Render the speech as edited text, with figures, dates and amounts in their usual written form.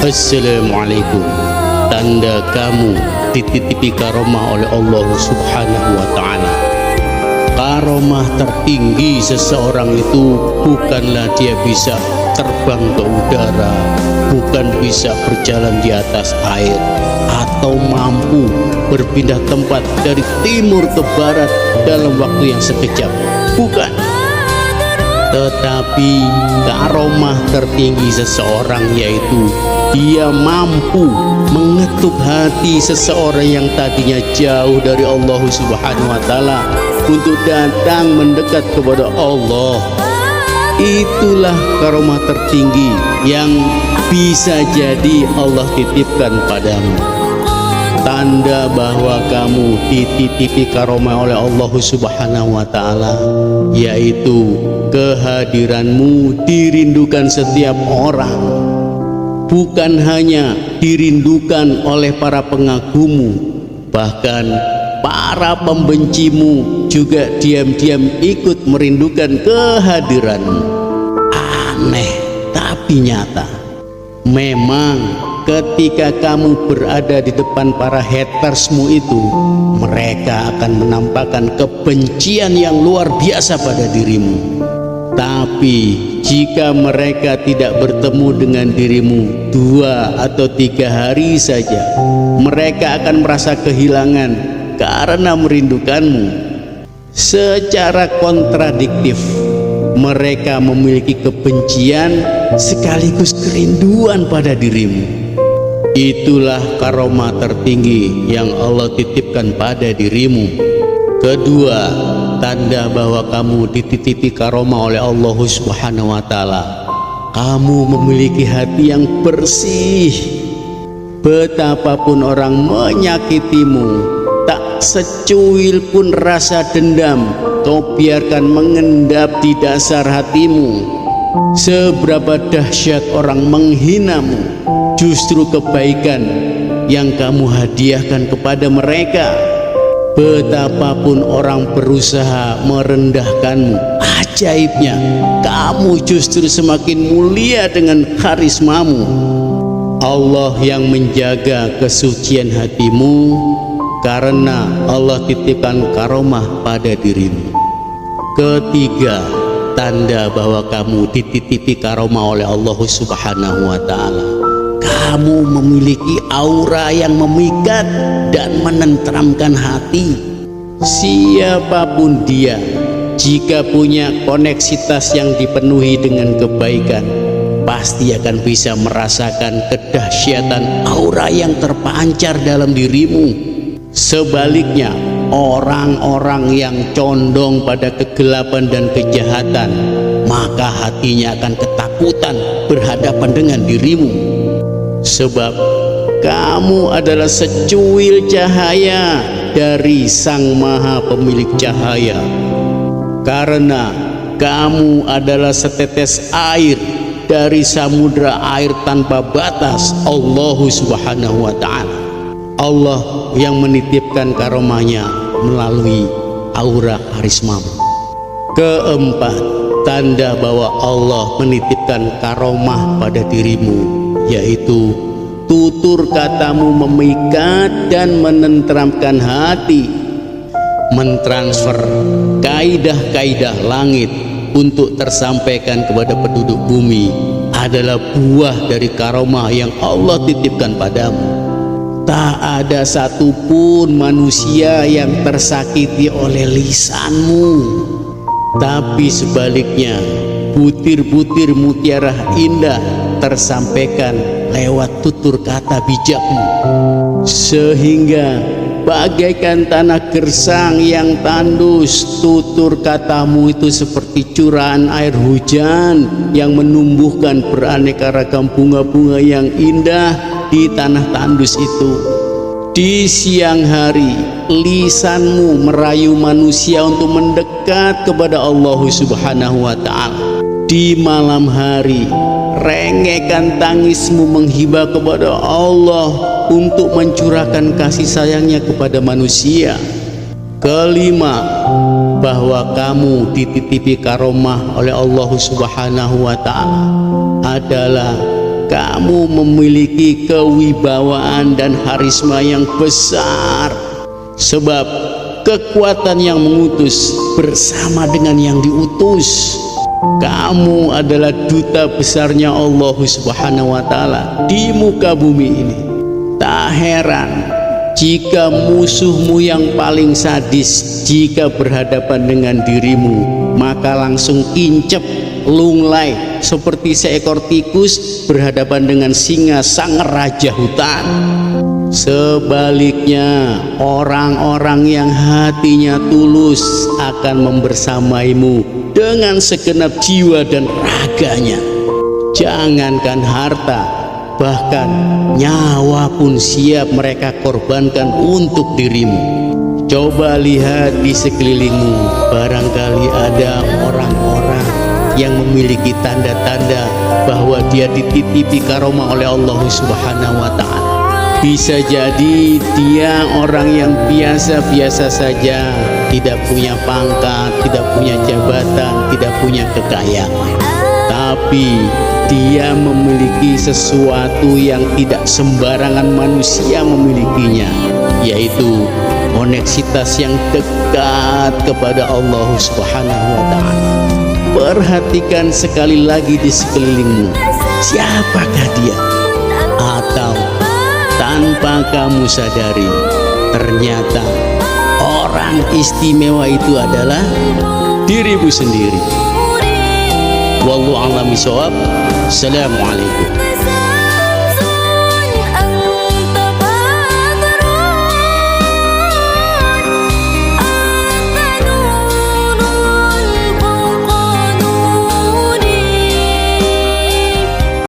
Assalamualaikum. Tanda kamu dititipi karomah oleh Allah Subhanahu wa ta'ala. Karomah tertinggi seseorang itu bukanlah dia bisa terbang ke udara, bukan bisa berjalan di atas air, atau mampu berpindah tempat dari timur ke barat dalam waktu yang sekejap. Bukan. Tetapi karomah tertinggi seseorang yaitu dia mampu mengetuk hati seseorang yang tadinya jauh dari Allah Subhanahu wa ta'ala untuk datang mendekat kepada Allah. Itulah karomah tertinggi yang bisa jadi Allah titipkan padamu. Tanda bahwa kamu dititipi karomah oleh Allah Subhanahu wa ta'ala yaitu kehadiranmu dirindukan setiap orang. Bukan hanya dirindukan oleh para pengagummu, bahkan para pembencimu juga diam-diam ikut merindukan kehadiranmu. Aneh tapi nyata. Memang ketika kamu berada di depan para hatersmu itu, mereka akan menampakkan kebencian yang luar biasa pada dirimu. Tapi jika mereka tidak bertemu dengan dirimu 2 atau 3 hari saja, mereka akan merasa kehilangan karena merindukanmu. Secara kontradiktif, mereka memiliki kebencian sekaligus kerinduan pada dirimu. Itulah karomah tertinggi yang Allah titipkan pada dirimu. Kedua, tanda bahwa kamu dititipi karomah oleh Allah Subhanahu wa ta'ala, kamu memiliki hati yang bersih. Betapapun orang menyakitimu, tak secuil pun rasa dendam kau biarkan mengendap di dasar hatimu. Seberapa dahsyat orang menghinamu, justru kebaikan yang kamu hadiahkan kepada mereka. Betapapun orang berusaha merendahkanmu, ajaibnya kamu justru semakin mulia dengan karismamu. Allah yang menjaga kesucian hatimu karena Allah titipkan karomah pada dirimu. Ketiga, tanda bahwa kamu dititipi karomah oleh Allah Subhanahu wa ta'ala, kamu memiliki aura yang memikat dan menenteramkan hati. Siapapun dia, jika punya koneksitas yang dipenuhi dengan kebaikan, pasti akan bisa merasakan kedahsyatan aura yang terpancar dalam dirimu. Sebaliknya, orang-orang yang condong pada kegelapan dan kejahatan, maka hatinya akan ketakutan berhadapan dengan dirimu. Sebab kamu adalah secuil cahaya dari Sang Maha Pemilik cahaya. Karena kamu adalah setetes air dari samudra air tanpa batas Allah Subhanahu wa ta'ala. Allah yang menitipkan karomahnya melalui aura karismamu. Keempat, tanda bahwa Allah menitipkan karomah pada dirimu yaitu tutur katamu memikat dan menenteramkan hati. Mentransfer kaidah-kaidah langit untuk tersampaikan kepada penduduk bumi adalah buah dari karomah yang Allah titipkan padamu. Tak ada satupun manusia yang tersakiti oleh lisanmu, tapi sebaliknya butir-butir mutiara indah tersampaikan lewat tutur kata bijakmu, sehingga bagaikan tanah gersang yang tandus, tutur katamu itu seperti curahan air hujan yang menumbuhkan beraneka ragam bunga-bunga yang indah di tanah tandus itu. Di siang hari, lisanmu merayu manusia untuk mendekat kepada Allah Subhanahu wa ta'ala. Di malam hari, rengekan tangismu menghibah kepada Allah untuk mencurahkan kasih sayangnya kepada manusia. Kelima, bahwa kamu dititipi karomah oleh Allah Subhanahu wa ta'ala adalah kamu memiliki kewibawaan dan harisma yang besar, sebab kekuatan yang mengutus bersama dengan yang diutus. Kamu adalah duta besarnya Allah Subhanahu wa Ta'ala di muka bumi ini. Tak heran jika musuhmu yang paling sadis jika berhadapan dengan dirimu, maka langsung kincep, lunglai seperti seekor tikus berhadapan dengan singa sang raja hutan. Sebaliknya, orang-orang yang hatinya tulus akan membersamaimu dengan segenap jiwa dan raganya. Jangankan harta, bahkan nyawa pun siap mereka korbankan untuk dirimu. Coba lihat di sekelilingmu, barangkali ada orang-orang yang memiliki tanda-tanda bahwa dia dititipi karomah oleh Allah Subhanahu wa Ta'ala. Bisa jadi dia orang yang biasa-biasa saja, tidak punya pangkat, tidak punya jabatan, tidak punya kekayaan, tapi dia memiliki sesuatu yang tidak sembarangan manusia memilikinya, yaitu koneksitas yang dekat kepada Allah Subhanahu wa Ta'ala. Perhatikan sekali lagi di sekelilingmu, siapakah dia? Atau tanpa kamu sadari, ternyata orang istimewa itu adalah dirimu sendiri. Wallahu a'lam bishawab. Assalamualaikum.